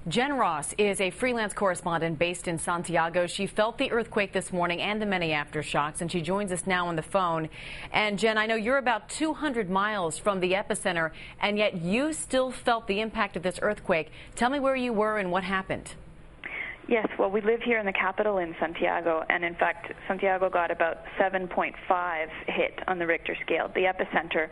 Jen Ross is a freelance correspondent based in Santiago. She felt the earthquake this morning and the many aftershocks, and she joins us now on the phone. And Jen, I know you're about 200 miles from the epicenter, and yet you still felt the impact of this earthquake. Tell me where you were and what happened. Yes, well, we live here in the capital in Santiago, and in fact, Santiago got about 7.5 hit on the Richter scale. The epicenter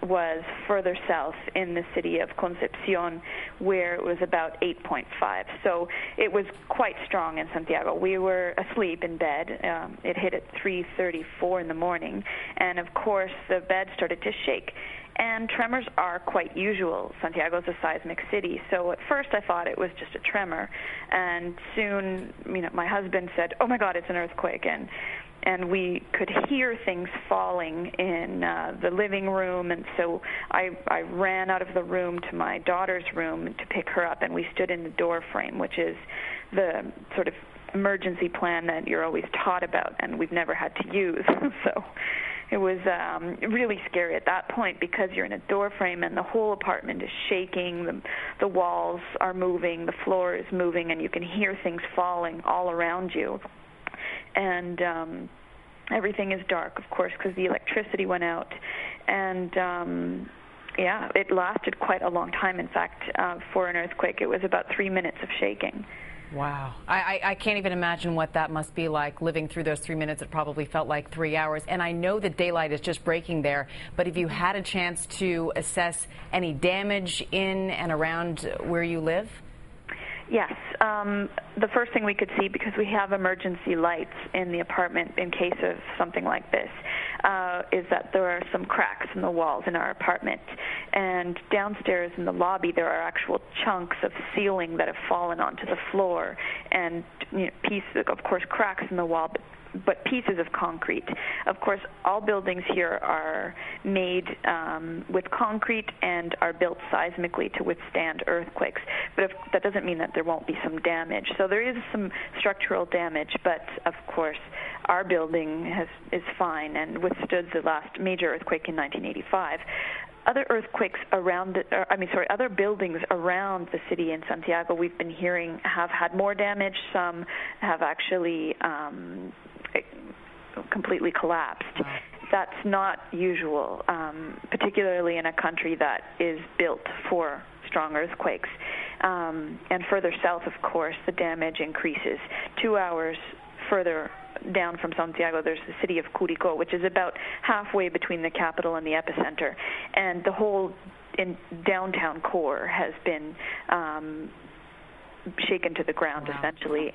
was further south in the city of Concepcion, where it was about 8.5. So it was quite strong in Santiago. We were asleep in bed. It hit at 3:34 in the morning, and of course, the bed started to shake. And tremors are quite usual. Santiago is a seismic city, so at first I thought it was just a tremor, and soon, my husband said, "Oh my God, it's an earthquake," and we could hear things falling in the living room, and so I ran out of the room to my daughter's room to pick her up, and we stood in the door frame, which is the sort of emergency plan that you're always taught about, and we've never had to use. So it was really scary at that point because you're in a door frame and the whole apartment is shaking, the walls are moving, the floor is moving, and you can hear things falling all around you. And everything is dark, of course, because the electricity went out. And yeah, it lasted quite a long time. In fact, for an earthquake, it was about 3 minutes of shaking. Wow. I can't even imagine what that must be like, living through those 3 minutes. It probably felt like 3 hours. And I know that daylight is just breaking there, but have you had a chance to assess any damage in and around where you live? Yes. The first thing we could see, because we have emergency lights in the apartment in case of something like this, is that there are some cracks in the walls in our apartment. And downstairs in the lobby, there are actual chunks of ceiling that have fallen onto the floor, and pieces, of course, cracks in the wall, but pieces of concrete. Of course, all buildings here are made with concrete and are built seismically to withstand earthquakes. But that doesn't mean that there won't be some damage. So there is some structural damage, but of course, our building is fine and withstood the last major earthquake in 1985. Other earthquakes around, other buildings around the city in Santiago, we've been hearing have had more damage. Some have actually completely collapsed. Wow. That's not usual, particularly in a country that is built for strong earthquakes. And further south, of course, the damage increases. 2 hours further down from Santiago, there's the city of Curicó, which is about halfway between the capital and the epicenter. And the whole downtown core has been shaken to the ground, wow, essentially.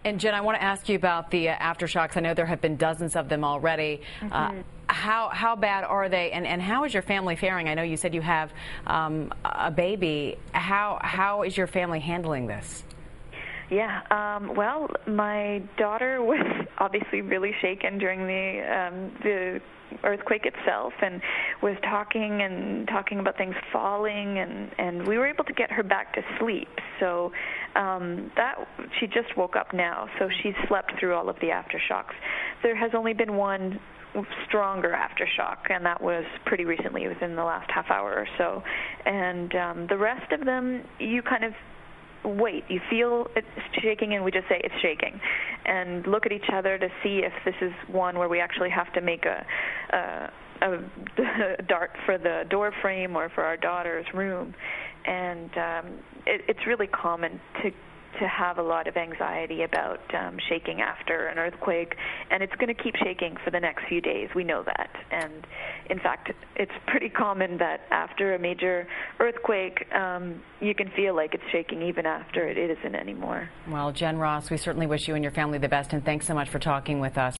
And Jen, I want to ask you about the aftershocks. I know there have been dozens of them already. Mm-hmm. How bad are they, and how is your family faring? I know you said you have a baby. How is your family handling this? Yeah, well, my daughter was obviously really shaken during the earthquake itself, and was talking about things falling, and we were able to get her back to sleep. So that she just woke up now, so she's slept through all of the aftershocks. There has only been one stronger aftershock, and that was pretty recently, within the last half hour or so. And the rest of them, you kind of wait. You feel it's shaking, and we just say it's shaking, and look at each other to see if this is one where we actually have to make a dart for the door frame or for our daughter's room. And it's really common to have a lot of anxiety about shaking after an earthquake, and it's going to keep shaking for the next few days. We know that. And in fact, it's pretty common that after a major earthquake, you can feel like it's shaking even after it isn't anymore. Well, Jen Ross, we certainly wish you and your family the best, and thanks so much for talking with us.